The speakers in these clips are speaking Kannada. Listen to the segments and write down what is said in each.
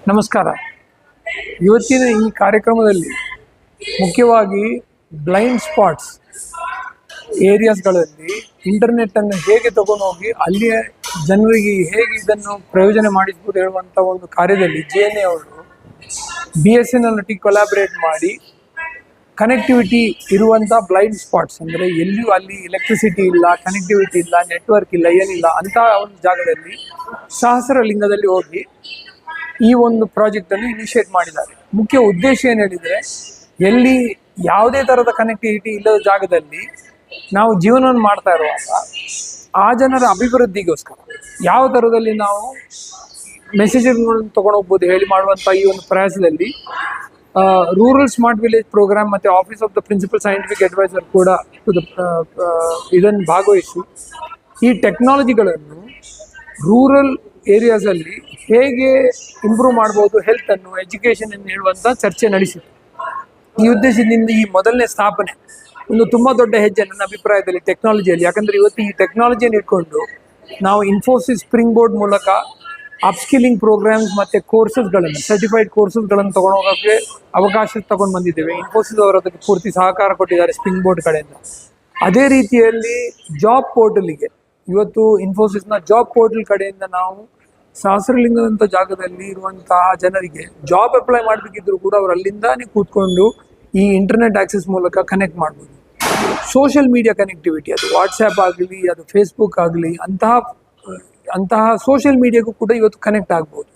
ನಮಸ್ಕಾರ. ಇವತ್ತಿನ ಈ ಕಾರ್ಯಕ್ರಮದಲ್ಲಿ ಮುಖ್ಯವಾಗಿ ಬ್ಲೈಂಡ್ ಸ್ಪಾಟ್ಸ್ ಏರಿಯಾಸ್ಗಳಲ್ಲಿ ಇಂಟರ್ನೆಟ್ಟನ್ನು ಹೇಗೆ ತಗೊಂಡೋಗಿ ಅಲ್ಲಿಯ ಜನರಿಗೆ ಹೇಗೆ ಇದನ್ನು ಪ್ರಯೋಜನ ಮಾಡಿಸ್ಬೋದು ಹೇಳುವಂಥ ಒಂದು ಕಾರ್ಯದಲ್ಲಿ JNA ಅವರು BSNL ಒಟ್ಟಿಗೆ ಕೊಲಾಬ್ರೇಟ್ ಮಾಡಿ ಕನೆಕ್ಟಿವಿಟಿ ಇರುವಂಥ ಬ್ಲೈಂಡ್ ಸ್ಪಾಟ್ಸ್, ಅಂದರೆ ಎಲ್ಲಿಯೂ ಅಲ್ಲಿ ಎಲೆಕ್ಟ್ರಿಸಿಟಿ ಇಲ್ಲ, ಕನೆಕ್ಟಿವಿಟಿ ಇಲ್ಲ, ನೆಟ್ವರ್ಕ್ ಇಲ್ಲ, ಏನಿಲ್ಲ ಅಂಥ ಒಂದು ಜಾಗದಲ್ಲಿ ಸಹಸ್ರಲಿಂಗದಲ್ಲಿ ಹೋಗಿ ಈ ಒಂದು ಪ್ರಾಜೆಕ್ಟನ್ನು ಇನಿಷಿಯೇಟ್ ಮಾಡಿದ್ದಾರೆ. ಮುಖ್ಯ ಉದ್ದೇಶ ಏನು ಹೇಳಿದರೆ, ಎಲ್ಲಿ ಯಾವುದೇ ಥರದ ಕನೆಕ್ಟಿವಿಟಿ ಇಲ್ಲದ ಜಾಗದಲ್ಲಿ ನಾವು ಜೀವನವನ್ನು ಮಾಡ್ತಾ ಇರುವಾಗ ಆ ಜನರ ಅಭಿವೃದ್ಧಿಗೋಸ್ಕರ ಯಾವ ಥರದಲ್ಲಿ ನಾವು ಮೆಸೇಜ್ಗಳನ್ನು ತೊಗೊಂಡೋಗ್ಬೋದು ಹೇಳಿ ಮಾಡುವಂಥ ಈ ಒಂದು ಪ್ರಯಾಸದಲ್ಲಿ ರೂರಲ್ ಸ್ಮಾರ್ಟ್ ವಿಲೇಜ್ ಪ್ರೋಗ್ರಾಮ್ ಮತ್ತು office of the principal scientific adviser ಕೂಡ ಇದನ್ನು ಭಾಗವಹಿಸಿ ಈ ಟೆಕ್ನಾಲಜಿಗಳನ್ನು ರೂರಲ್ ಏರಿಯಾಸಲ್ಲಿ ಹೇಗೆ ಇಂಪ್ರೂವ್ ಮಾಡ್ಬೋದು ಹೆಲ್ತನ್ನು, ಎಜುಕೇಷನನ್ನು ಹೇಳುವಂಥ ಚರ್ಚೆ ನಡೆಸಿತು. ಈ ಉದ್ದೇಶದಿಂದ ಈ ಮೊದಲನೇ ಸ್ಥಾಪನೆ ಒಂದು ತುಂಬ ದೊಡ್ಡ ಹೆಜ್ಜೆ ನನ್ನ ಅಭಿಪ್ರಾಯದಲ್ಲಿ ಟೆಕ್ನಾಲಜಿಯಲ್ಲಿ. ಯಾಕಂದರೆ ಇವತ್ತು ಈ ಟೆಕ್ನಾಲಜಿಯನ್ನು ಇಟ್ಕೊಂಡು ನಾವು ಇನ್ಫೋಸಿಸ್ ಸ್ಪ್ರಿಂಗ್ ಬೋರ್ಡ್ ಮೂಲಕ ಅಪ್ಸ್ಕಿಲ್ಲಿಂಗ್ ಪ್ರೋಗ್ರಾಮ್ಸ್ ಮತ್ತು ಕೋರ್ಸಸ್ಗಳನ್ನು, ಸರ್ಟಿಫೈಡ್ ಕೋರ್ಸಸ್ಗಳನ್ನು ತೊಗೊಂಡೋಗೋಕ್ಕೆ ಅವಕಾಶ ತಗೊಂಡು ಬಂದಿದ್ದೇವೆ. ಇನ್ಫೋಸಿಸ್ ಅವರು ಅದಕ್ಕೆ ಪೂರ್ತಿ ಸಹಕಾರ ಕೊಟ್ಟಿದ್ದಾರೆ ಸ್ಪ್ರಿಂಗ್ ಬೋರ್ಡ್ ಕಡೆಯಿಂದ. ಅದೇ ರೀತಿಯಲ್ಲಿ ಜಾಬ್ ಪೋರ್ಟಲಿಗೆ ಇವತ್ತು ಇನ್ಫೋಸಿಸ್ನ ಜಾಬ್ ಪೋರ್ಟಲ್ ಕಡೆಯಿಂದ ನಾವು ಸಹಸ್ರಲಿಂಗದಂಥ ಜಾಗದಲ್ಲಿ ಇರುವಂತಹ ಜನರಿಗೆ ಜಾಬ್ ಅಪ್ಲೈ ಮಾಡಬೇಕಿದ್ರು ಕೂಡ ಅವರು ಅಲ್ಲಿಂದಾನೇ ಕೂತ್ಕೊಂಡು ಈ ಇಂಟರ್ನೆಟ್ ಆಕ್ಸೆಸ್ ಮೂಲಕ ಕನೆಕ್ಟ್ ಮಾಡ್ಬೋದು. ಸೋಷಿಯಲ್ ಮೀಡಿಯಾ ಕನೆಕ್ಟಿವಿಟಿ, ಅದು ವಾಟ್ಸ್ಯಾಪ್ ಆಗಲಿ, ಅದು ಫೇಸ್ಬುಕ್ ಆಗಲಿ, ಅಂತಹ ಸೋಷಿಯಲ್ ಮೀಡಿಯಾಗೂ ಕೂಡ ಇವತ್ತು ಕನೆಕ್ಟ್ ಆಗ್ಬೋದು.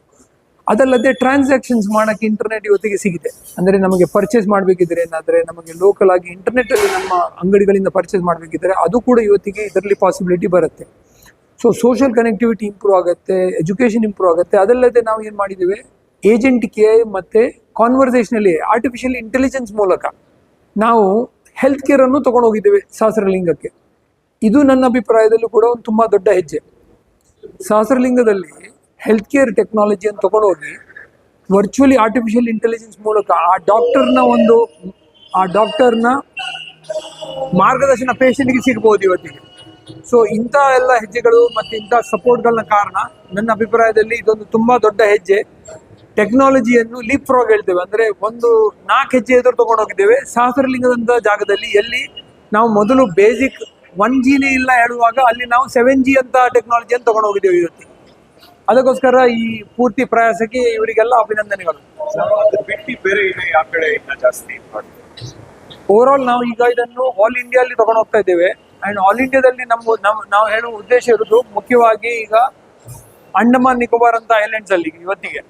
ಅದಲ್ಲದೆ ಟ್ರಾನ್ಸಾಕ್ಷನ್ಸ್ ಮಾಡೋಕ್ಕೆ ಇಂಟರ್ನೆಟ್ ಇವತ್ತಿಗೆ ಸಿಗಿದೆ. ಅಂದರೆ ನಮಗೆ ಪರ್ಚೇಸ್ ಮಾಡಬೇಕಿದ್ರೆ, ಏನಾದರೆ ನಮಗೆ ಲೋಕಲ್ ಆಗಿ ಇಂಟರ್ನೆಟ್ಟಲ್ಲಿ ನಮ್ಮ ಅಂಗಡಿಗಳಿಂದ ಪರ್ಚೇಸ್ ಮಾಡಬೇಕಿದ್ರೆ ಅದು ಕೂಡ ಇವತ್ತಿಗೆ ಇದರಲ್ಲಿ ಪಾಸಿಬಿಲಿಟಿ ಬರುತ್ತೆ. ಸೊ ಸೋಷಿಯಲ್ ಕನೆಕ್ಟಿವಿಟಿ ಇಂಪ್ರೂವ್ ಆಗುತ್ತೆ, ಎಜುಕೇಷನ್ ಇಂಪ್ರೂವ್ ಆಗುತ್ತೆ. ಅದಲ್ಲದೆ ನಾವು ಏನು ಮಾಡಿದ್ದೀವಿ, ಏಜೆಂಟ್ AI ಮತ್ತು ಕಾನ್ವರ್ಸೇಷನಲ್ AI, ಆರ್ಟಿಫಿಷಿಯಲ್ ಇಂಟೆಲಿಜೆನ್ಸ್ ಮೂಲಕ ನಾವು ಹೆಲ್ತ್ ಕೇರನ್ನು ತೊಗೊಂಡೋಗಿದ್ದೇವೆ ಸಹಸ್ರಲಿಂಗಕ್ಕೆ. ಇದು ನನ್ನ ಅಭಿಪ್ರಾಯದಲ್ಲೂ ಕೂಡ ಒಂದು ತುಂಬ ದೊಡ್ಡ ಹೆಜ್ಜೆ. ಸಹಸ್ರಲಿಂಗದಲ್ಲಿ ಹೆಲ್ತ್ ಕೇರ್ ಟೆಕ್ನಾಲಜಿಯನ್ನು ತೊಗೊಂಡೋಗಿ ವರ್ಚುವಲಿ ಆರ್ಟಿಫಿಷಿಯಲ್ ಇಂಟೆಲಿಜೆನ್ಸ್ ಮೂಲಕ ಆ ಡಾಕ್ಟರ್ನ ಮಾರ್ಗದರ್ಶನ ಪೇಷಂಟ್ಗೆ ಸಿಗ್ಬೋದು ಇವತ್ತಿಗೆ. ಸೊ ಇಂಥ ಎಲ್ಲ ಹೆಜ್ಜೆಗಳು ಮತ್ತು ಇಂಥ ಸಪೋರ್ಟ್ಗಳನ್ನ ಕಾರಣ ನನ್ನ ಅಭಿಪ್ರಾಯದಲ್ಲಿ ಇದೊಂದು ತುಂಬ ದೊಡ್ಡ ಹೆಜ್ಜೆ. ಟೆಕ್ನಾಲಜಿಯನ್ನು ಲೀಪ್ ಫ್ರಾಗ್ ಹೇಳ್ತೇವೆ, ಅಂದರೆ ಒಂದು 4 ಹೆಜ್ಜೆ ಎದುರು ತೊಗೊಂಡೋಗಿದ್ದೇವೆ ಸಹಸ್ರಲಿಂಗದಂಥ ಜಾಗದಲ್ಲಿ. ಎಲ್ಲಿ ನಾವು ಮೊದಲು ಬೇಸಿಕ್ 1Gನೇ ಇಲ್ಲ ಹೇಳುವಾಗ ಅಲ್ಲಿ ನಾವು 7G ಅಂತ ಟೆಕ್ನಾಲಜಿಯನ್ನು ತೊಗೊಂಡೋಗಿದ್ದೇವೆ ಇವತ್ತಿಗೆ. ಅದಕ್ಕೋಸ್ಕರ ಈ ಪೂರ್ತಿ ಪ್ರಯಾಸಕ್ಕೆ ಇವರಿಗೆಲ್ಲ ಅಭಿನಂದನೆಗಳು. ಓವರಾಲ್ ನಾವು ಈಗ ಇದನ್ನು ಆಲ್ ಇಂಡಿಯಾದಲ್ಲಿ ತಗೊಂಡು ಹೋಗ್ತಾ ಇದ್ದೇವೆ. ಆ್ಯಂಡ್ ಆಲ್ ಇಂಡಿಯಾದಲ್ಲಿ ನಾವು ಹೇಳುವ ಉದ್ದೇಶ ಇರೋದು ಮುಖ್ಯವಾಗಿ ಈಗ ಅಂಡಮಾನ್ ನಿಕೋಬಾರ್ ಅಂತ ಐಲ್ಯಾಂಡ್ಸ್ ಅಲ್ಲಿ ಇವತ್ತಿಗೆ